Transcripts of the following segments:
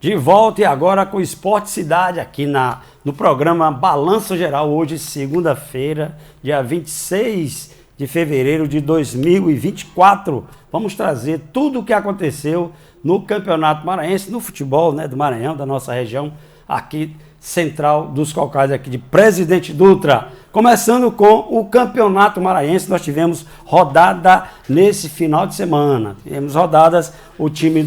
De volta e agora com o Esporte Cidade aqui no programa Balanço Geral, hoje segunda-feira, dia 26 de fevereiro de 2024. Vamos trazer tudo o que aconteceu no Campeonato Maranhense, no futebol, né, do Maranhão, da nossa região, aqui central dos Caucásios, aqui de Presidente Dutra. Começando com o Campeonato Maranhense, nós tivemos rodada nesse final de semana. Tivemos rodadas, o time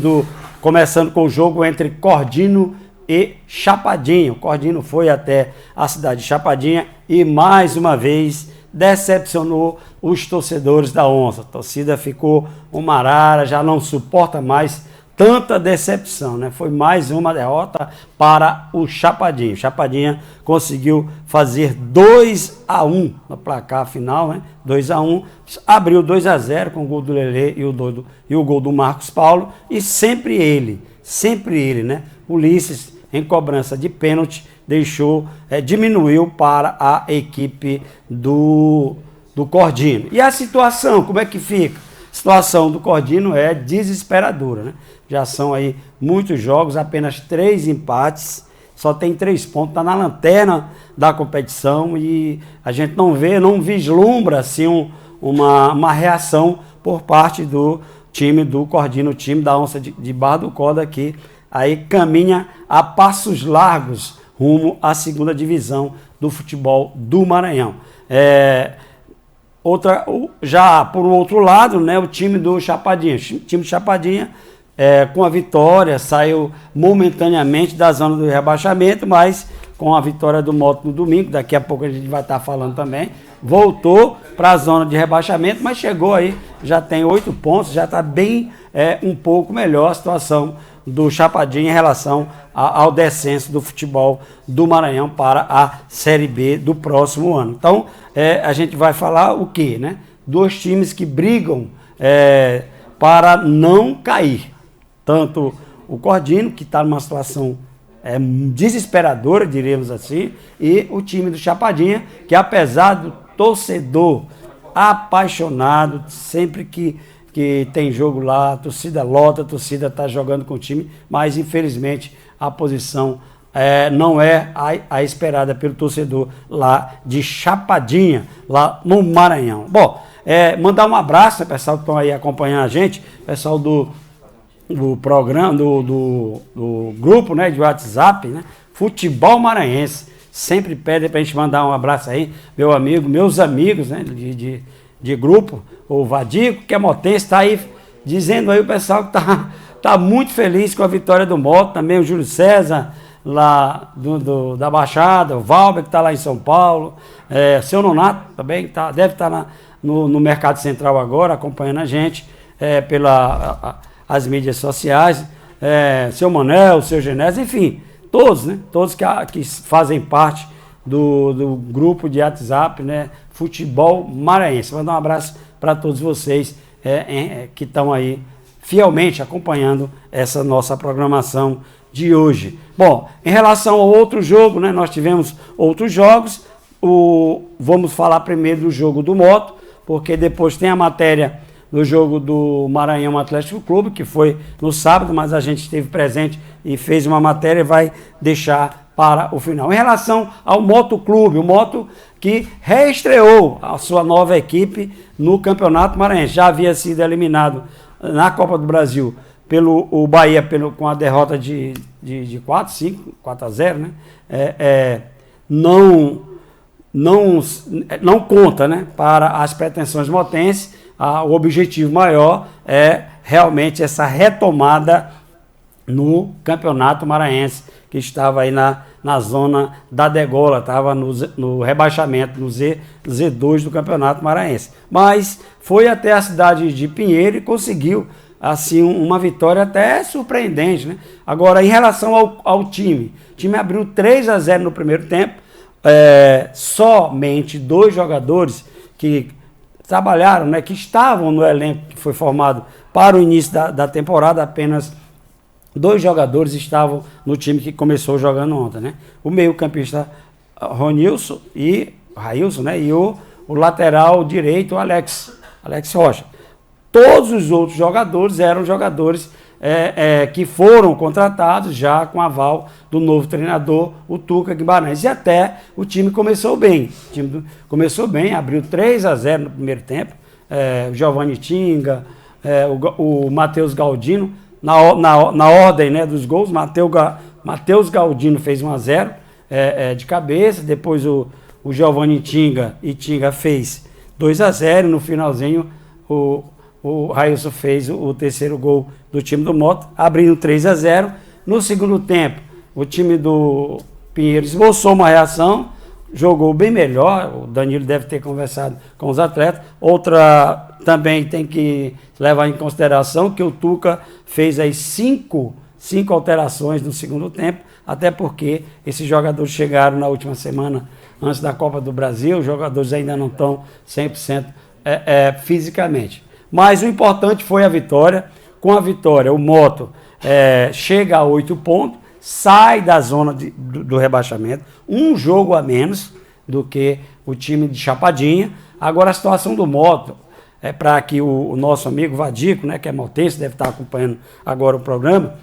começando com o jogo entre Cordino e Chapadinha. O Cordino foi até a cidade de Chapadinha e mais uma vez decepcionou os torcedores da Onça. A torcida ficou uma arara, já não suporta mais tanta decepção, né? Foi mais uma derrota para o Chapadinha. O Chapadinha conseguiu fazer 2-1 no placar final, né? 2-1, abriu 2-0 com o gol do Lelê e o gol do Marcos Paulo, e sempre ele, né? Ulisses, em cobrança de pênalti, diminuiu para a equipe do Cordino. E a situação, como é que fica? A situação do Cordino é desesperadora, né? Já são aí muitos jogos, apenas 3 empates, só tem 3 pontos, está na lanterna da competição e a gente não vislumbra assim uma reação por parte do time do Cordino, o time da Onça de Barra do Corda, que aí caminha a passos largos rumo à segunda divisão do futebol do Maranhão. Já por outro lado, né, o time do Chapadinha. O time do Chapadinha, com a vitória, saiu momentaneamente da zona do rebaixamento, mas com a vitória do Moto no domingo, daqui a pouco a gente vai estar falando também, voltou para a zona de rebaixamento, mas chegou aí, já tem 8 pontos, já está bem um pouco melhor a situação do Chapadinha em relação ao descenso do futebol do Maranhão para a Série B do próximo ano. Então, a gente vai falar o quê, né? 2 times que brigam para não cair. Tanto o Cordino, que está numa situação desesperadora, diríamos assim, e o time do Chapadinha, que apesar do torcedor apaixonado, sempre que tem jogo lá, a torcida lota, a torcida está jogando com o time, mas infelizmente a posição não é a esperada pelo torcedor lá de Chapadinha, lá no Maranhão. Bom, mandar um abraço, né, pessoal que estão aí acompanhando a gente, pessoal do programa, do grupo, né, de WhatsApp, né, Futebol Maranhense, sempre pedem para a gente mandar um abraço aí, meus amigos, né, de grupo, o Vadico, que é motense, está aí dizendo aí o pessoal que tá muito feliz com a vitória do Moto, também o Júlio César, lá da Baixada, o Valber, que está lá em São Paulo, seu Nonato também, deve estar no Mercado Central agora, acompanhando a gente as mídias sociais, seu Manel, seu Genésio, enfim, todos, né? Todos que fazem parte do grupo de WhatsApp, né? Futebol Maranhense. Vou dar um abraço para todos vocês que estão aí fielmente acompanhando essa nossa programação de hoje. Bom, em relação ao outro jogo, né? Nós tivemos outros jogos. Vamos falar primeiro do jogo do Moto, porque depois tem a matéria do jogo do Maranhão Atlético Clube, que foi no sábado, mas a gente esteve presente e fez uma matéria e vai deixar para o final. Em relação ao Moto Clube, o Moto que reestreou a sua nova equipe no Campeonato Maranhense, já havia sido eliminado na Copa do Brasil pelo Bahia com a derrota de 4-0, né? Não conta, né, para as pretensões motenses. O objetivo maior é realmente essa retomada no Campeonato Maranhense, que estava aí na zona da degola, estava no rebaixamento, no Z2 do Campeonato Maranhense. Mas foi até a cidade de Pinheiro e conseguiu assim uma vitória até surpreendente, né? Agora, em relação ao time, o time abriu 3-0 no primeiro tempo, somente 2 jogadores que trabalharam, né, que estavam no elenco que foi formado para o início da temporada, apenas 2 jogadores estavam no time que começou jogando ontem, né? O meio-campista Railson, né, e o lateral direito, Alex Rocha. Todos os outros jogadores eram jogadores que foram contratados já com aval do novo treinador, o Tuca Guimarães. E até o time começou bem. O time começou bem, abriu 3-0 no primeiro tempo. O Giovanni Tinga, o Matheus Galdino, na ordem, né, dos gols. Matheus Galdino fez 1-0 de cabeça, depois o Giovanni Tinga fez 2-0, no finalzinho o Railson fez o terceiro gol do time do Moto, abrindo 3-0. No segundo tempo, o time do Pinheiro esboçou uma reação, jogou bem melhor. O Danilo deve ter conversado com os atletas. Outra também tem que levar em consideração que o Tuca fez aí cinco alterações no segundo tempo, até porque esses jogadores chegaram na última semana antes da Copa do Brasil, os jogadores ainda não estão 100% fisicamente. Mas o importante foi a vitória. Com a vitória, o Moto chega a 8 pontos, sai da zona do rebaixamento, um jogo a menos do que o time de Chapadinha. Agora a situação do Moto, para que o nosso amigo Vadico, né, que é motense, deve estar acompanhando agora o programa,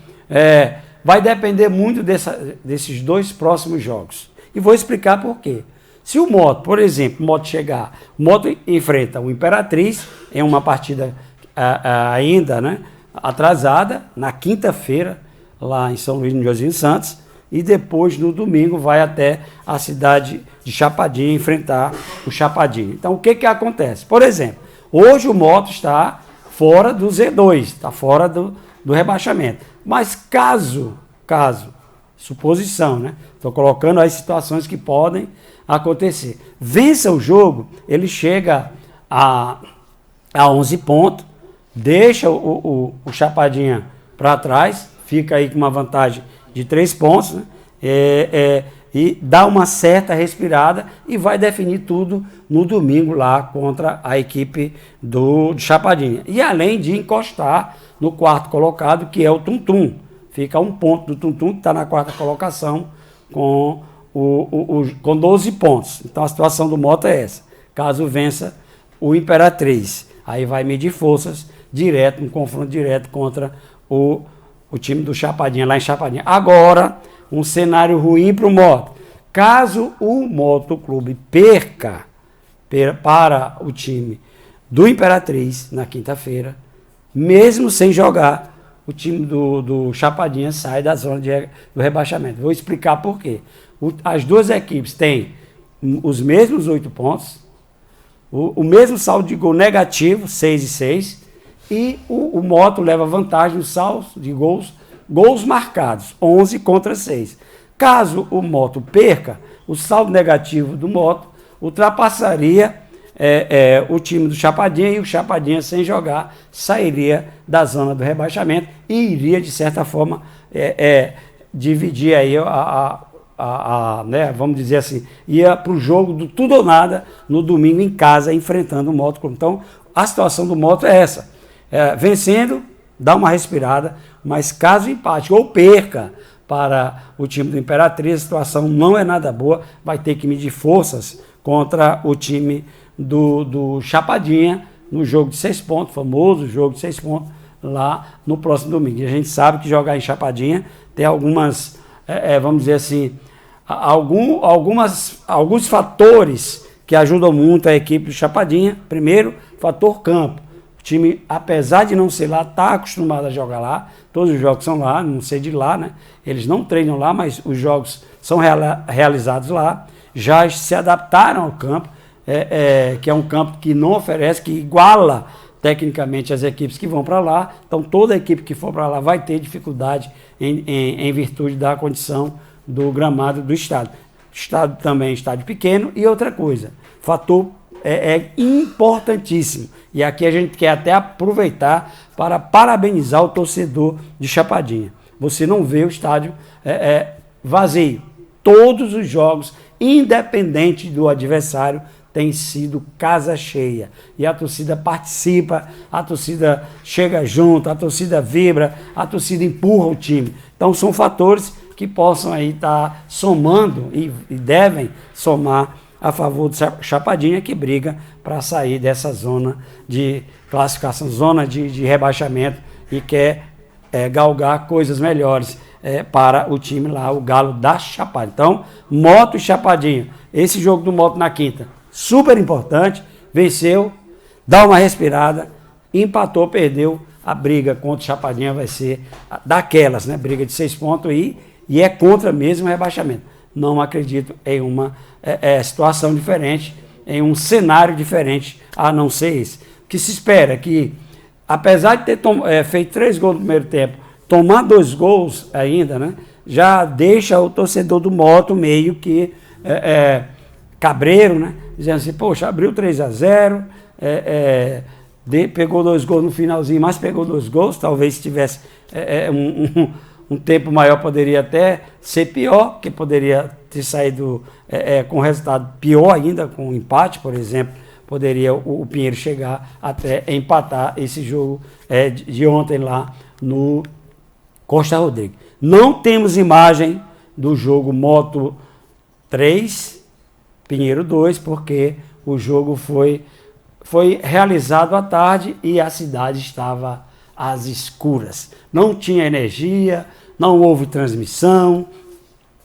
vai depender muito desses 2 próximos jogos. E vou explicar por quê. Se o Moto, por exemplo, o Moto enfrenta o Imperatriz em uma partida ainda, né, atrasada, na quinta-feira, lá em São Luís, no Josinho Santos, e depois, no domingo, vai até a cidade de Chapadinha enfrentar o Chapadinha. Então, o que acontece? Por exemplo, hoje o Moto está fora do Z2, está fora do rebaixamento. Mas caso, suposição, né? Estou colocando as situações que podem acontecer. Vença o jogo, ele chega a 11 pontos, deixa o Chapadinha para trás, fica aí com uma vantagem de 3 pontos, né? E dá uma certa respirada e vai definir tudo no domingo lá contra a equipe do Chapadinha. E além de encostar no quarto colocado, que é o Tum Tum. Fica 1 ponto do Tum Tum, que está na 4ª colocação, com 12 pontos. Então a situação do Moto é essa. Caso vença o Imperatriz, aí vai medir forças direto, um confronto direto contra o time do Chapadinha, lá em Chapadinha. Agora, um cenário ruim para o Moto. Caso o Moto Clube perca para o time do Imperatriz na quinta-feira, mesmo sem jogar, o time do Chapadinha sai da zona do rebaixamento. Vou explicar por quê. As duas equipes têm os mesmos 8 pontos, o mesmo saldo de gol negativo, 6-6, e o Moto leva vantagem no saldo de gols marcados, 11 contra 6. Caso o Moto perca, o saldo negativo do Moto ultrapassaria o time do Chapadinha, e o Chapadinha, sem jogar, sairia da zona do rebaixamento e iria, de certa forma, dividir aí né, vamos dizer assim, ia para o jogo do tudo ou nada no domingo em casa, enfrentando o Moto Clube. Então, a situação do Moto é essa. Vencendo, dá uma respirada, mas caso empate ou perca para o time do Imperatriz, a situação não é nada boa, vai ter que medir forças contra o time do Chapadinha no jogo de 6 pontos, famoso jogo de 6 pontos, lá no próximo domingo. E a gente sabe que jogar em Chapadinha tem algumas, vamos dizer assim, alguns fatores que ajudam muito a equipe do Chapadinha. Primeiro, fator campo. O time, apesar de não ser lá, está acostumado a jogar lá. Todos os jogos são lá, não sei de lá, né? Eles não treinam lá, mas os jogos são realizados lá. Já se adaptaram ao campo, que é um campo que não oferece, que iguala tecnicamente as equipes que vão para lá. Então toda equipe que for para lá vai ter dificuldade em virtude da condição do gramado do estádio. Estádio também é estádio pequeno. E outra coisa, fator importantíssimo, e aqui a gente quer até aproveitar para parabenizar o torcedor de Chapadinha. Você não vê o estádio vazio. Todos os jogos, independente do adversário, tem sido casa cheia. E a torcida participa, a torcida chega junto, a torcida vibra, a torcida empurra o time. Então são fatores que possam aí estar somando e devem somar a favor do Chapadinha, que briga para sair dessa zona de classificação, zona de rebaixamento, e quer galgar coisas melhores para o time lá, o Galo da Chapada. Então, Moto e Chapadinha. Esse jogo do Moto na quinta, super importante. Venceu, dá uma respirada, empatou, perdeu. A briga contra o Chapadinha vai ser daquelas, né? Briga de 6 pontos aí, e é contra mesmo o rebaixamento. Não acredito em uma situação diferente, em um cenário diferente, a não ser esse. O que se espera é que, apesar de ter feito 3 gols no primeiro tempo, tomar 2 gols ainda, né? Já deixa o torcedor do Moto meio que cabreiro, né? Dizendo assim, poxa, abriu 3-0, pegou 2 gols no finalzinho, mas pegou 2 gols, talvez se tivesse um tempo maior poderia até ser pior, que poderia ter saído com resultado pior ainda, com um empate, por exemplo, poderia o Pinheiro chegar até empatar esse jogo de ontem lá no Costa Rodrigues. Não temos imagem do jogo Moto 3, Pinheiro 2, porque o jogo foi realizado à tarde e a cidade estava às escuras. Não tinha energia, não houve transmissão,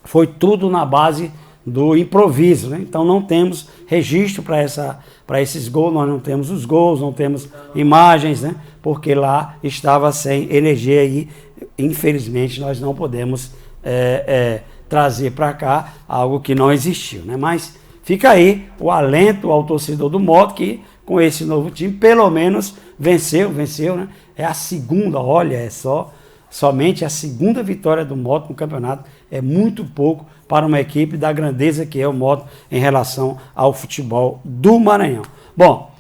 foi tudo na base do improviso, né? Então não temos registro para esses gols, nós não temos os gols, não temos imagens, né? Porque lá estava sem energia e infelizmente nós não podemos trazer para cá algo que não existiu, né? Mas fica aí o alento ao torcedor do Moto que com esse novo time, pelo menos venceu, né? É a segunda, olha, somente a segunda vitória do Moto no campeonato, é muito pouco para uma equipe da grandeza que é o Moto em relação ao futebol do Maranhão. Bom,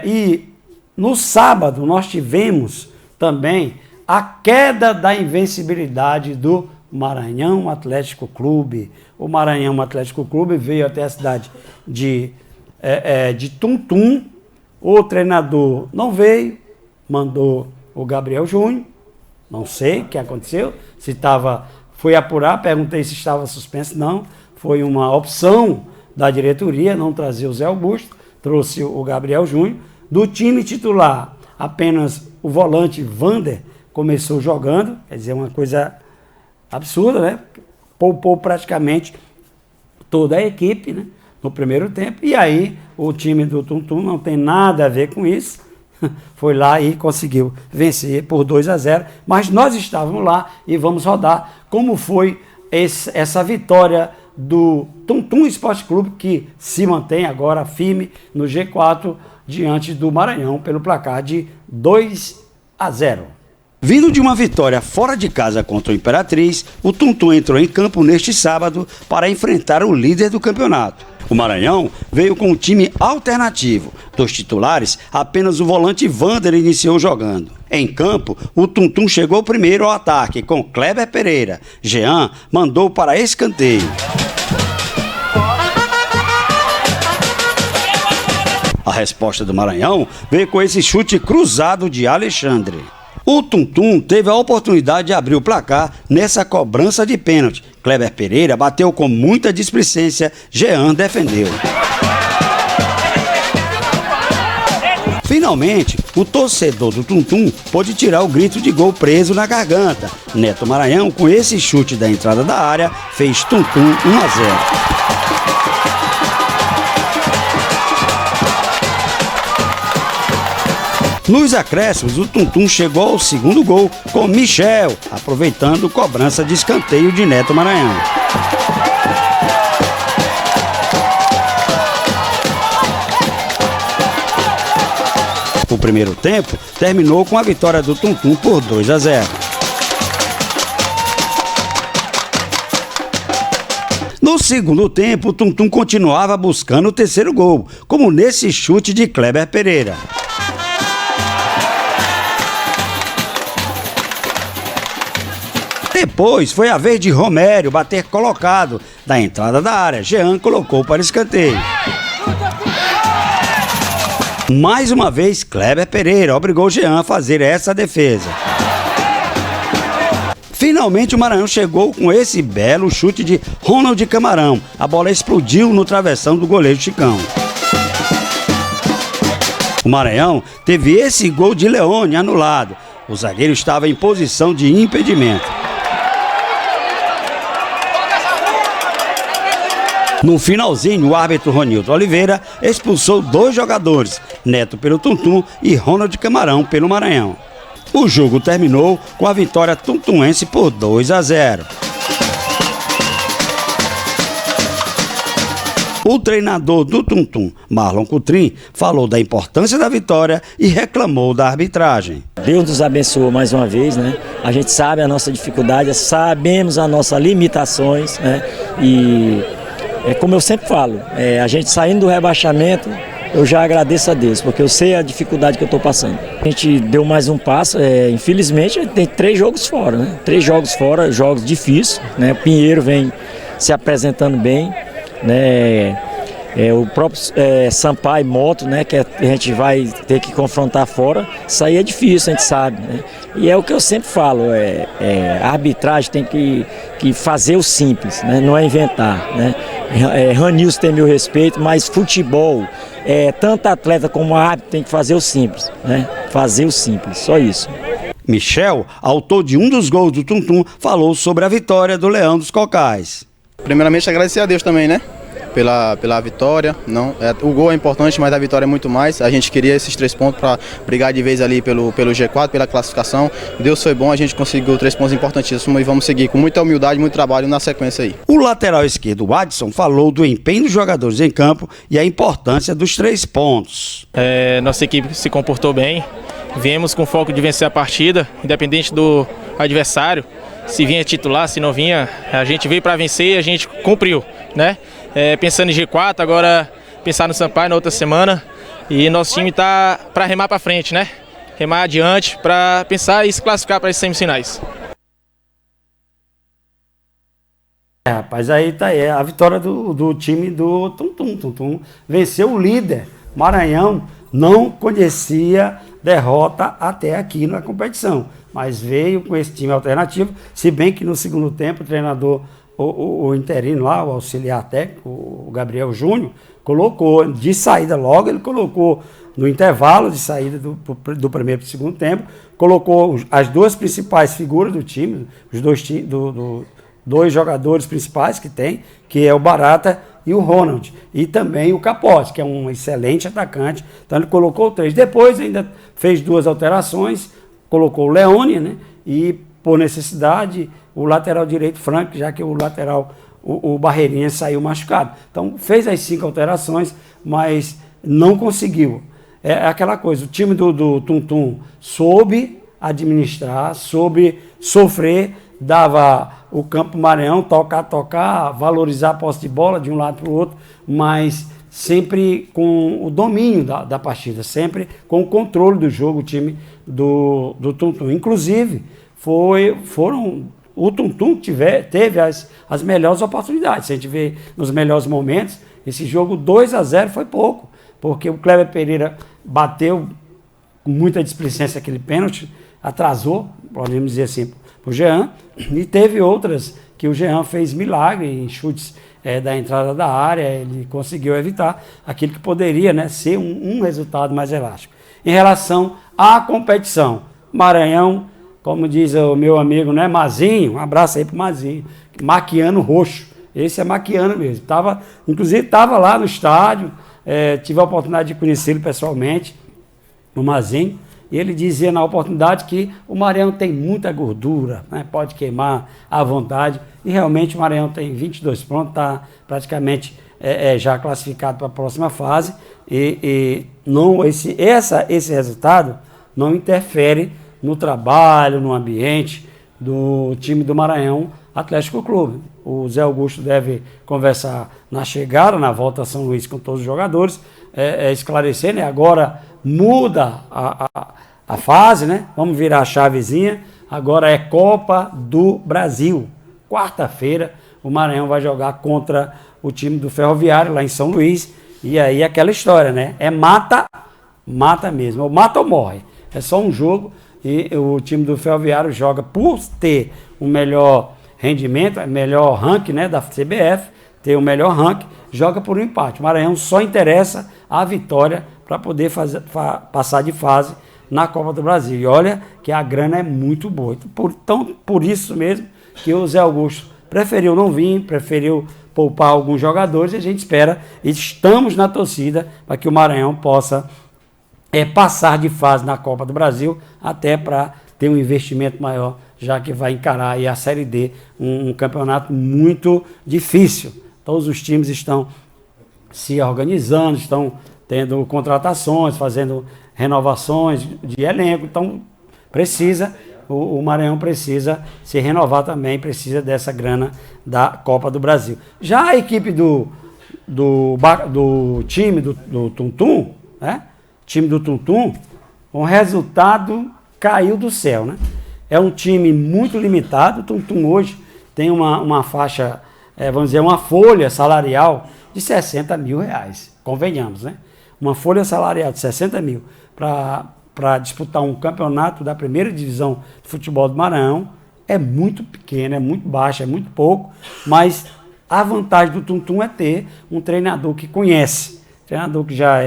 e no sábado nós tivemos também a queda da invencibilidade do Maranhão Atlético Clube. O Maranhão Atlético Clube veio até a cidade de Tuntum. O treinador não veio, mandou o Gabriel Júnior, não sei o que aconteceu, foi apurar, perguntei se estava suspenso, não, foi uma opção da diretoria não trazer o Zé Augusto, trouxe o Gabriel Júnior. Do time titular, apenas o volante Vander começou jogando, quer dizer, uma coisa absurda, né? Poupou praticamente toda a equipe, né? No primeiro tempo, e aí o time do Tuntum não tem nada a ver com isso, foi lá e conseguiu vencer por 2-0, mas nós estávamos lá e vamos rodar como foi essa vitória do Tuntum Esporte Clube, que se mantém agora firme no G4 diante do Maranhão pelo placar de 2-0. Vindo de uma vitória fora de casa contra o Imperatriz, o Tuntum entrou em campo neste sábado para enfrentar o líder do campeonato. O Maranhão veio com um time alternativo. Dos titulares, apenas o volante Vander iniciou jogando. Em campo, o Tuntum chegou primeiro ao ataque com Kleber Pereira. Jean mandou para escanteio. A resposta do Maranhão veio com esse chute cruzado de Alexandre. O Tuntum teve a oportunidade de abrir o placar nessa cobrança de pênalti. Kleber Pereira bateu com muita displicência, Jean defendeu. Finalmente, o torcedor do Tuntum pôde tirar o grito de gol preso na garganta. Neto Maranhão, com esse chute da entrada da área, fez Tuntum 1-0. Nos acréscimos, o Tuntum chegou ao segundo gol com Michel, aproveitando cobrança de escanteio de Neto Maranhão. O primeiro tempo terminou com a vitória do Tuntum por 2-0. No segundo tempo, o Tuntum continuava buscando o terceiro gol, como nesse chute de Kleber Pereira. Depois foi a vez de Romério bater colocado da entrada da área. Jean colocou para escanteio. Mais uma vez, Kleber Pereira obrigou Jean a fazer essa defesa. Finalmente o Maranhão chegou com esse belo chute de Ronald Camarão. A bola explodiu no travessão do goleiro Chicão. O Maranhão teve esse gol de Leone anulado. O zagueiro estava em posição de impedimento. No finalzinho, o árbitro Ronildo Oliveira expulsou 2 jogadores, Neto pelo Tuntum e Ronald Camarão pelo Maranhão. O jogo terminou com a vitória tuntuense por 2-0. O treinador do Tuntum, Marlon Coutrin, falou da importância da vitória e reclamou da arbitragem. Deus nos abençoou mais uma vez, né? A gente sabe a nossa dificuldade, sabemos as nossas limitações, né? E como eu sempre falo, a gente saindo do rebaixamento, eu já agradeço a Deus, porque eu sei a dificuldade que eu estou passando. A gente deu mais um passo, infelizmente a gente tem 3 jogos fora, né? 3 jogos fora, jogos difíceis, né? O Pinheiro vem se apresentando bem, né? O próprio Sampaio Moto, né, que a gente vai ter que confrontar fora, isso aí é difícil, a gente sabe, né? E é o que eu sempre falo, a arbitragem tem que fazer o simples, né? Não é inventar, né? Ranilson tem meu respeito, mas futebol, tanto atleta como árbitro tem que fazer o simples, né? Fazer o simples, só isso. Michel, autor de um dos gols do Tuntum, falou sobre a vitória do Leão dos Cocais. Primeiramente agradecer a Deus também, né? Pela vitória. Não, o gol é importante, mas a vitória é muito mais. A gente queria esses 3 pontos para brigar de vez ali pelo G4, pela classificação. Deus foi bom, a gente conseguiu 3 pontos importantíssimos e vamos seguir com muita humildade, muito trabalho na sequência aí. O lateral esquerdo, Adson, falou do empenho dos jogadores em campo e a importância dos 3 pontos. Nossa equipe se comportou bem, viemos com foco de vencer a partida, independente do adversário. Se vinha titular, se não vinha, a gente veio para vencer e a gente cumpriu, né? Pensando em G4, agora pensar no Sampaio na outra semana. E nosso time está para remar para frente, né? Remar adiante para pensar e se classificar para as semifinais. Rapaz, aí tá aí, a vitória do time do Tuntum. Tuntum venceu o líder. Maranhão não conhecia derrota até aqui na competição, mas veio com esse time alternativo, se bem que no segundo tempo o treinador, o interino lá, o auxiliar técnico, o Gabriel Júnior, colocou de saída logo, ele colocou no intervalo de saída do primeiro para o segundo tempo, colocou as 2 principais figuras do time, os 2 jogadores principais que tem, que é o Barata e o Ronald, e também o Capote, que é um excelente atacante. Então ele colocou 3. Depois ainda fez 2 alterações, colocou o Leone, né? E por necessidade o lateral direito Frank, já que o lateral, o Barreirinha, saiu machucado. Então fez as 5 alterações, mas não conseguiu. É aquela coisa, o time do Tuntum soube administrar, soube sofrer, dava o campo Maranhão, tocar, valorizar a posse de bola de um lado para o outro, mas sempre com o domínio da partida, sempre com o controle do jogo, o time do Tuntum. Inclusive, o Tuntum teve as melhores oportunidades. Se a gente vê nos melhores momentos, esse jogo 2-0 foi pouco, porque o Kleber Pereira bateu com muita displicência aquele pênalti, atrasou, podemos dizer assim, para o Jean, e teve outras que o Jean fez milagre em chutes da entrada da área, ele conseguiu evitar aquilo que poderia, né, ser um resultado mais elástico. Em relação à competição, Maranhão, como diz o meu amigo, né, Mazinho, um abraço aí para o Mazinho, maquiano roxo, esse é maquiano mesmo, inclusive estava lá no estádio, tive a oportunidade de conhecê-lo pessoalmente, o Mazinho, e ele dizia na oportunidade que o Maranhão tem muita gordura, né? Pode queimar à vontade. E realmente o Maranhão tem 22 pontos, está praticamente já classificado para a próxima fase. Esse resultado não interfere no trabalho, no ambiente do time do Maranhão Atlético Clube. O Zé Augusto deve conversar na chegada, na volta a São Luís com todos os jogadores, esclarecer, né? Agora muda a fase, né? Vamos virar a chavezinha. Agora é Copa do Brasil. Quarta-feira o Maranhão vai jogar contra o time do Ferroviário lá em São Luís. E aí aquela história, né? É mata mesmo. Ou mata ou morre. É só um jogo e o time do Ferroviário joga por ter o melhor rendimento, o melhor ranking, né, da CBF, ter o melhor ranking, joga por um empate. O Maranhão só interessa a vitória para poder passar de fase na Copa do Brasil. E olha que a grana é muito boa. Então, por isso mesmo que o Zé Augusto preferiu não vir, preferiu poupar alguns jogadores, e a gente espera, estamos na torcida para que o Maranhão possa passar de fase na Copa do Brasil, até para ter um investimento maior, já que vai encarar aí a Série D, um campeonato muito difícil. Todos os times estão se organizando, estão tendo contratações, fazendo renovações de elenco, então o Maranhão precisa se renovar também, precisa dessa grana da Copa do Brasil. Já a equipe do time do Tuntum, né? Time do Tuntum, o resultado caiu do céu, né? É um time muito limitado. O Tuntum hoje tem uma faixa, vamos dizer, uma folha salarial de 60 mil reais, convenhamos, né? Uma folha salarial de 60 mil para disputar um campeonato da primeira divisão de futebol do Maranhão é muito pequeno, é muito baixo, é muito pouco, mas a vantagem do Tuntum é ter um treinador que conhece, treinador que já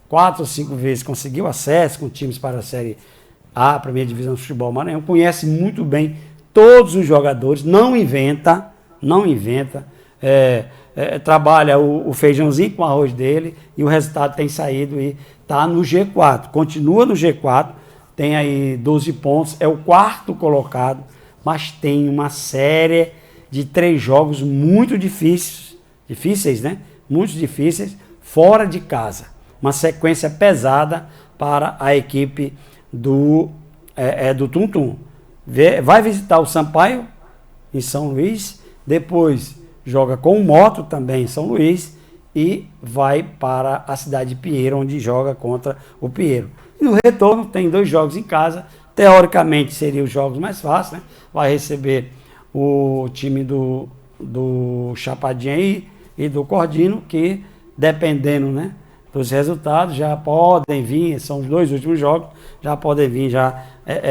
4 ou 5 vezes conseguiu acesso com times para a Série A, a primeira divisão do futebol do Maranhão, conhece muito bem todos os jogadores, não inventa, trabalha o feijãozinho com o arroz dele e o resultado tem saído e está no G4, continua no G4, tem aí 12 pontos, é o 4º colocado, mas tem uma série de 3 jogos muito difíceis, né? Muito difíceis, fora de casa. Uma sequência pesada para a equipe do Tuntum. Vai visitar o Sampaio em São Luís, depois joga com o Moto também em São Luís e vai para a cidade de Pinheiro, onde joga contra o Pinheiro. E no retorno tem 2 jogos em casa, teoricamente seriam os jogos mais fáceis, né? Vai receber o time do Chapadinha e do Cordino, que dependendo, né, dos resultados já podem vir, são os 2 últimos jogos, já podem vir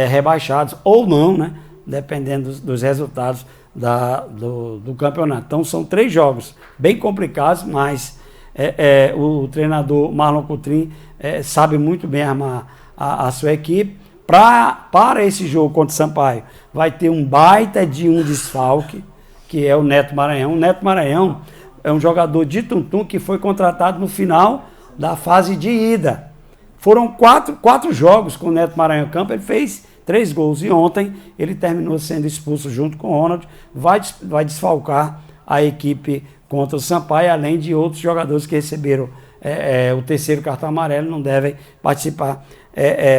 rebaixados ou não, né, dependendo dos resultados do campeonato. Então são 3 jogos bem complicados, mas o treinador Marlon Coutrin sabe muito bem armar a sua equipe. Para esse jogo contra o Sampaio, vai ter um baita de um desfalque, que é o Neto Maranhão. O Neto Maranhão é um jogador de Tuntum que foi contratado no final da fase de ida. Foram 4 jogos com o Neto Maranhão em campo, ele fez 3 gols e ontem ele terminou sendo expulso junto com o Ronald, vai desfalcar a equipe contra o Sampaio, além de outros jogadores que receberam o 3º cartão amarelo, não devem participar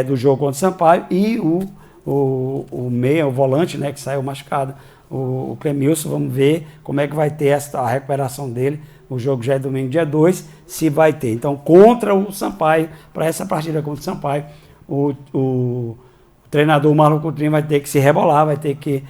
do jogo contra o Sampaio, e o meia, o volante, né, que saiu machucado, o Clemilson, vamos ver como é que vai ter a recuperação dele. O jogo já é domingo, dia 2, se vai ter. Então, contra o Sampaio, para essa partida contra o Sampaio, o treinador Marlon Coutrinho vai ter que se rebolar, vai ter que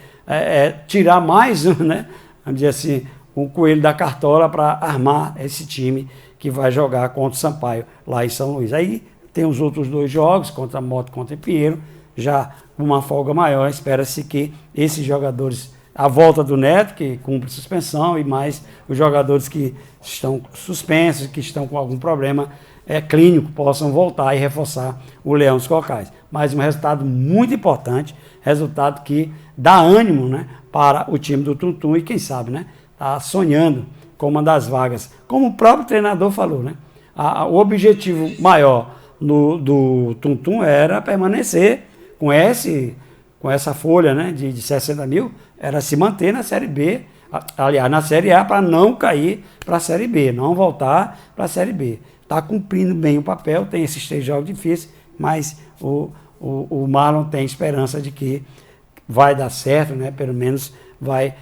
tirar mais, né, vamos dizer assim, um coelho da cartola para armar esse time que vai jogar contra o Sampaio lá em São Luís. Aí tem os outros 2 jogos, contra a Moto e contra o Pinheiro, já com uma folga maior. Espera-se que esses jogadores, a volta do Neto, que cumpre suspensão, e mais os jogadores que estão suspensos, que estão com algum problema clínico, possam voltar e reforçar o Leão dos Cocais. Mas um resultado muito importante, resultado que dá ânimo, né, para o time do Tuntum e quem sabe, né, tá sonhando com uma das vagas. Como o próprio treinador falou, né, o objetivo maior do Tuntum era permanecer com essa folha, né, de 60 mil, era se manter na Série B, aliás, na Série A, para não cair para a Série B, não voltar para a Série B. Está cumprindo bem o papel, tem esses 3 jogos difíceis, mas o Marlon tem esperança de que vai dar certo, né, pelo menos vai,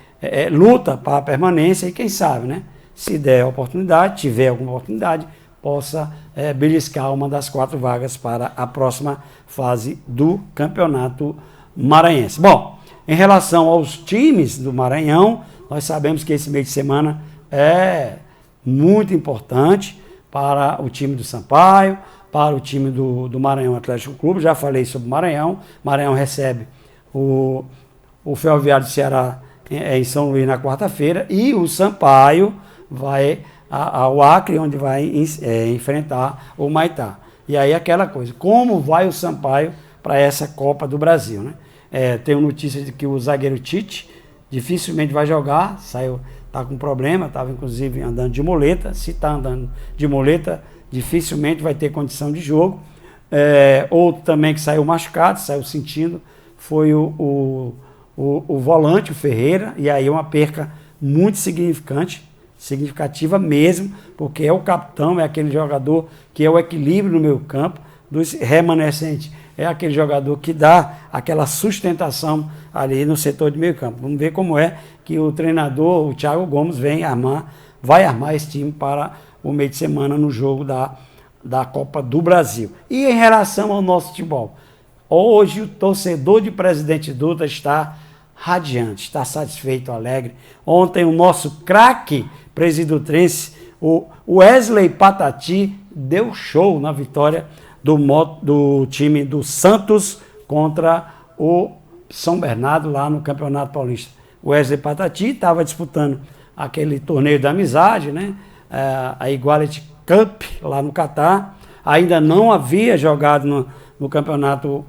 luta para a permanência e quem sabe, né, se der oportunidade, tiver alguma oportunidade, possa beliscar uma das 4 vagas para a próxima fase do Campeonato Maranhense. Bom, em relação aos times do Maranhão, nós sabemos que esse meio de semana é muito importante para o time do Sampaio, para o time do Maranhão Atlético Clube. Já falei sobre o Maranhão. Maranhão recebe o Ferroviário do Ceará em São Luís na quarta-feira e o Sampaio vai ao Acre, onde vai enfrentar o Maitá. E aí aquela coisa, como vai o Sampaio para essa Copa do Brasil, né? Tenho notícia de que o zagueiro Tite dificilmente vai jogar, tá com problema, estava inclusive andando de muleta. Se está andando de muleta, dificilmente vai ter condição de jogo. Outro também que saiu machucado, saiu sentindo, foi o volante, o Ferreira, e aí uma perca muito significativa mesmo, porque é o capitão, é aquele jogador que é o equilíbrio no meio campo, dos remanescentes, é aquele jogador que dá aquela sustentação ali no setor de meio campo. Vamos ver como é que o treinador, o Thiago Gomes, vai armar esse time para o meio de semana no jogo da Copa do Brasil. E em relação ao nosso futebol, hoje o torcedor de Presidente Dutra está radiante, está satisfeito, alegre. Ontem o nosso craque presidutrense, o Wesley Patati, deu show na vitória do time do Santos contra o São Bernardo lá no Campeonato Paulista. O Wesley Patati estava disputando aquele torneio da amizade, né? A Equality Cup lá no Catar. Ainda não havia jogado no Campeonato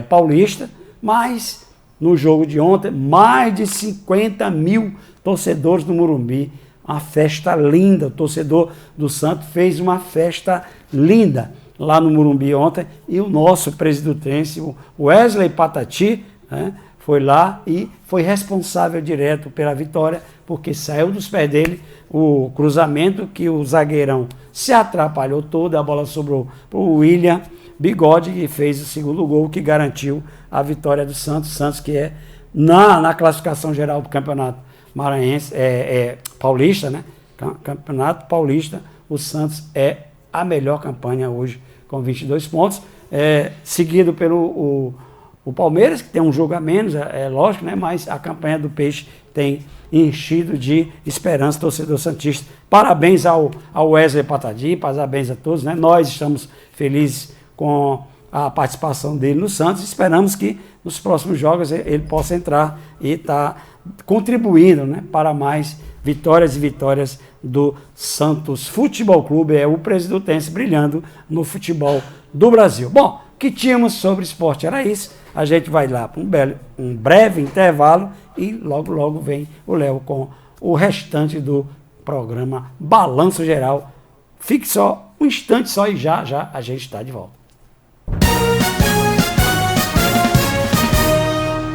Paulista, mas no jogo de ontem, mais de 50 mil torcedores do Morumbi. Uma festa linda. O torcedor do Santos fez uma festa linda lá no Morumbi ontem. E o nosso presidutrense, o Wesley Patati, né, foi lá e foi responsável direto pela vitória, porque saiu dos pés dele o cruzamento que o zagueirão se atrapalhou todo, a bola sobrou para o William Bigode, que fez o segundo gol, que garantiu a vitória do Santos. Santos que é na classificação geral do Campeonato Maranhense, Paulista, né? Campeonato Paulista, o Santos é a melhor campanha hoje, com 22 pontos, seguido pelo o Palmeiras, que tem um jogo a menos, lógico, né? Mas a campanha do Peixe tem enchido de esperança, torcedor santista. Parabéns ao Wesley Patati, parabéns a todos, né? Nós estamos felizes com a participação dele no Santos, esperamos que nos próximos jogos ele possa entrar e estar contribuindo, né, para mais vitórias e vitórias do Santos Futebol Clube, o presidentense brilhando no futebol do Brasil. Bom, o que tínhamos sobre esporte era isso. A gente vai lá para um breve intervalo e logo vem o Léo com o restante do programa Balanço Geral. Fique só um instante só e já a gente está de volta.